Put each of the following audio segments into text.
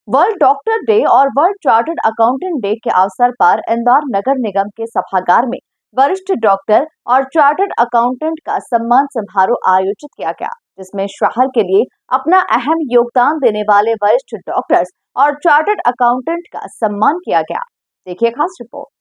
World doctor day और world chartered accountant day के अवसर पर इंदौर नगर निगम के सभागार में वरिष्ठ डॉक्टर और चार्टर्ड अकाउंटेंट का सम्मान समारोह आयोजित किया गया, जिसमें शहर के लिए अपना अहम योगदान देने वाले वरिष्ठ डॉक्टर्स और चार्टर्ड अकाउंटेंट का सम्मान किया गया। देखिए खास रिपोर्ट।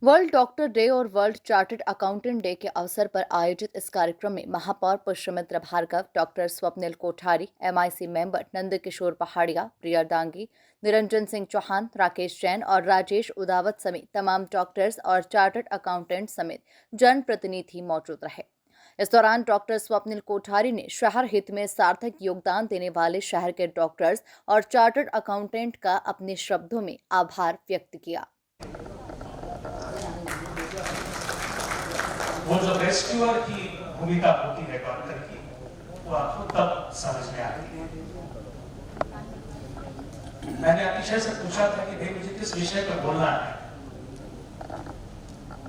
वर्ल्ड डॉक्टर डे और वर्ल्ड चार्टर्ड अकाउंटेंट डे के अवसर पर आयोजित इस कार्यक्रम में महापौर Pushyamitra Bhargava, doctor Swapnil Kothari, MIC member Nandkishore Pahadia, Priya Dangi, Niranjan Singh Chauhan, Rakesh Jain और राजेश उदावत समेत तमाम डॉक्टर्स और चार्टर्ड अकाउंटेंट समेत जनप्रतिनिधि मौजूद रहे। इस दौरान डॉक्टर स्वप्निल कोठारी ने शहर हित में सार्थक योगदान देने वाले शहर के डॉक्टर्स और चार्टर्ड अकाउंटेंट का अपने शब्दों में आभार व्यक्त किया। वो जो रेस्क्यूअर की भूमिका होती है डॉक्टर की, वो आपको तब समझ में आती है। मैंने अतिशय से पूछा था कि भाई मुझे किस विषय पर बोलना है।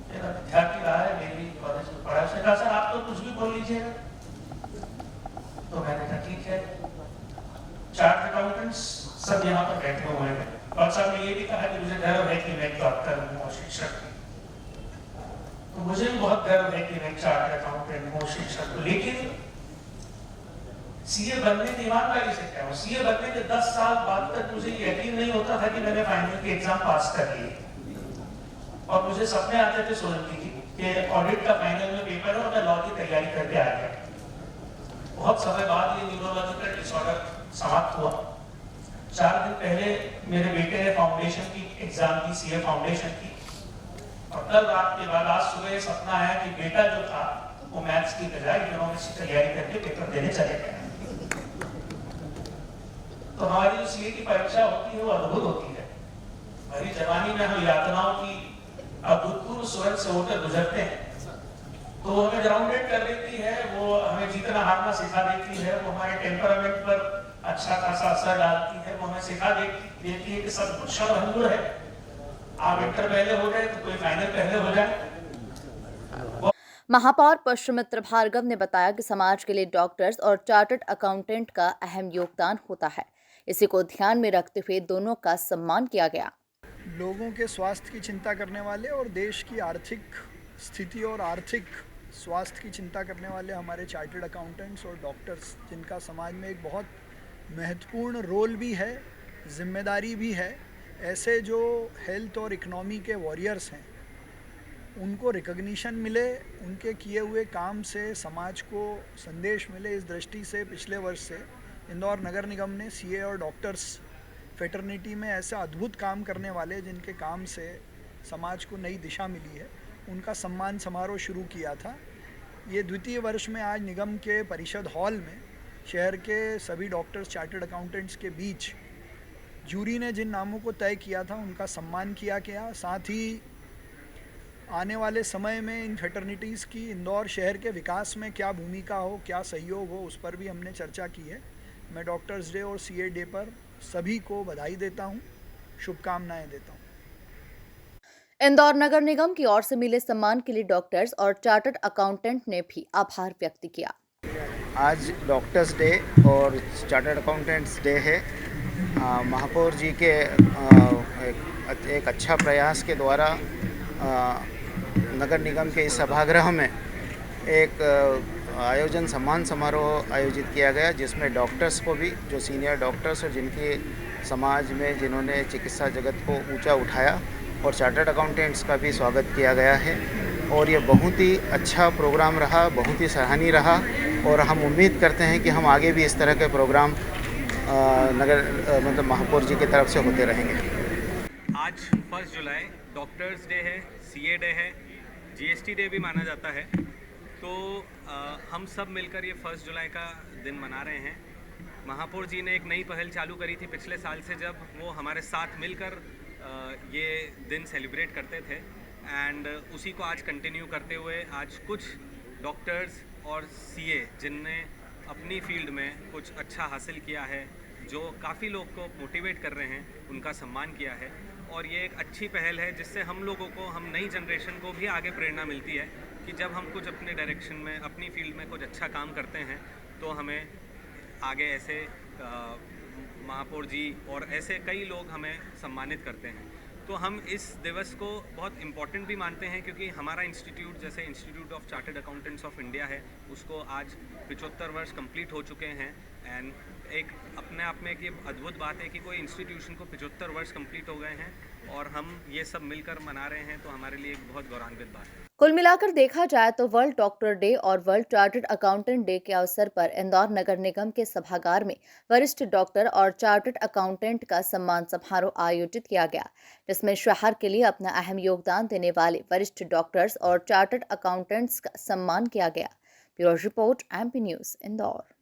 मेरा विद्यार्थी रहा है, मेरी कॉलेज में पढ़ा, उसने कहा सर आप तो कुछ भी बोल लीजिएगा। तो मैंने कहा ठीक है। चार्टर्ड अकाउंटेंट्स सब यहाँ पर बैठे हुए हैं और सब ने ये भी कहा कि मुझे गर्व है कि मैं डॉक्टर हूँ और शिक्षक हूँ। तो मुझे भी बहुत गर्व है कि मैं चार्टर्ड अकाउंटेंट हूँ, शिक्षक हूँ। लेकिन सीए बनने की ईमानदारी से क्या हूँ, सीए बनने के 10 साल बाद तक मुझे यकीन नहीं होता था कि मैंने फाइनल के एग्जाम पास कर लिए। और मुझे सपने आते थे सोचने की कि ऑडिट का फाइनल में पेपर है और मैं लॉ की तैयारी करके आ गया। बहुत समय बाद ये न्यूरोलॉजिकल डिसऑर्डर समाप्त हुआ। 4 दिन पहले मेरे बेटे ने फाउंडेशन की एग्जाम दी, सीए फाउंडेशन की। और कल रात के बाद आज सुबह सपना आया कि बेटा जो था वो मैथ्स की बजाय इकोनॉमिक्स की तैयारी करके पेपर देने चले गए। तो हमारी जो सीए की परीक्षा होती है वो अद्भुत होती है। भरी जवानी में हम यातनाओं की अभूतपूर्व स्वयं से होकर गुजरते हैं। तो वो हमें ग्राउंडेड कर देती है, वो हमें जीतना हारना सिखा देती है, वो हमारे टेम्परामेंट पर अच्छा खासा असर डालती है, वो हमें सिखा देती है कि सब कुछ क्षणभंगुर है। आप इंटर पहले हो गए तो कोई फाइनल पहले हो जाए। महापौर पुष्यमित्र भार्गव ने बताया कि समाज के लिए डॉक्टर्स और चार्टर्ड अकाउंटेंट का अहम योगदान होता है। इसी को ध्यान में रखते हुए दोनों का सम्मान किया गया। लोगों के स्वास्थ्य की चिंता करने वाले और देश की आर्थिक स्थिति और आर्थिक स्वास्थ्य की चिंता करने वाले हमारे चार्टर्ड अकाउंटेंट्स और डॉक्टर्स, जिनका समाज में एक बहुत महत्वपूर्ण रोल भी है, जिम्मेदारी भी है, ऐसे जो हेल्थ और इकनॉमी के वॉरियर्स हैं, उनको रिकग्निशन मिले, उनके किए हुए काम से समाज को संदेश मिले। इस दृष्टि से पिछले वर्ष से इंदौर नगर निगम ने सीए और डॉक्टर्स फेटर्निटी में ऐसे अद्भुत काम करने वाले, जिनके काम से समाज को नई दिशा मिली है, उनका सम्मान समारोह शुरू किया था। ये द्वितीय वर्ष में आज निगम के परिषद हॉल में शहर के सभी डॉक्टर्स, चार्टर्ड अकाउंटेंट्स के बीच जूरी ने जिन नामों को तय किया था उनका सम्मान किया गया। साथ ही आने वाले समय में इन फेटर्निटीज़ की इंदौर शहर के विकास में क्या भूमिका हो, क्या सहयोग हो, उस पर भी हमने चर्चा की है। मैं डॉक्टर्स डे और सीए डे पर सभी को बधाई देता हूँ, शुभकामनाएं देता हूँ। इंदौर नगर निगम की ओर से मिले सम्मान के लिए डॉक्टर्स और चार्टर्ड अकाउंटेंट ने भी आभार व्यक्त किया। आज डॉक्टर्स डे और चार्टर्ड अकाउंटेंट्स डे है। महापौर जी के एक अच्छा प्रयास के द्वारा नगर निगम के इस सभागृह में एक आयोजन सम्मान समारोह आयोजित किया गया, जिसमें डॉक्टर्स को भी, जो सीनियर डॉक्टर्स और जिनके समाज में जिन्होंने चिकित्सा जगत को ऊंचा उठाया, और चार्टर्ड अकाउंटेंट्स का भी स्वागत किया गया है। और ये बहुत ही अच्छा प्रोग्राम रहा, बहुत ही सराहनीय रहा, और हम उम्मीद करते हैं कि हम आगे भी इस तरह के प्रोग्राम महापौर जी की तरफ से होते रहेंगे। आज 1 जुलाई डॉक्टर्स डे है, सीए डे है, जीएसटी डे भी माना जाता है। तो हम सब मिलकर ये 1 जुलाई का दिन मना रहे हैं। महापौर जी ने एक नई पहल चालू करी थी पिछले साल से, जब वो हमारे साथ मिलकर ये दिन सेलिब्रेट करते थे, एंड उसी को आज कंटिन्यू करते हुए आज कुछ डॉक्टर्स और सीए जिनने अपनी फील्ड में कुछ अच्छा हासिल किया है, जो काफ़ी लोग को मोटिवेट कर रहे हैं, उनका सम्मान किया है। और ये एक अच्छी पहल है जिससे हम लोगों को, हम नई जनरेशन को भी आगे प्रेरणा मिलती है कि जब हम कुछ अपने डायरेक्शन में, अपनी फील्ड में कुछ अच्छा काम करते हैं तो हमें आगे ऐसे महापौर जी और ऐसे कई लोग हमें सम्मानित करते हैं। तो हम इस दिवस को बहुत इम्पॉर्टेंट भी मानते हैं क्योंकि हमारा इंस्टीट्यूट जैसे institute of chartered accountants of India है, उसको आज 75 वर्ष कंप्लीट हो चुके हैं। एंड एक अपने आप में एक ये अद्भुत बात है कि कोई इंस्टीट्यूशन को 75 वर्ष कंप्लीट हो गए हैं और हम ये सब मिलकर मना रहे हैं, तो हमारे लिए एक बहुत गौरवान्वित बात है। कुल मिलाकर देखा जाए तो वर्ल्ड डॉक्टर डे और वर्ल्ड चार्टर्ड अकाउंटेंट डे के अवसर पर इंदौर नगर निगम के सभागार में वरिष्ठ डॉक्टर और चार्टर्ड अकाउंटेंट का सम्मान समारोह आयोजित किया गया, जिसमें शहर के लिए अपना अहम योगदान देने वाले वरिष्ठ डॉक्टर्स और चार्टर्ड अकाउंटेंट्स का सम्मान किया गया। Bureau report, MP news, Indore.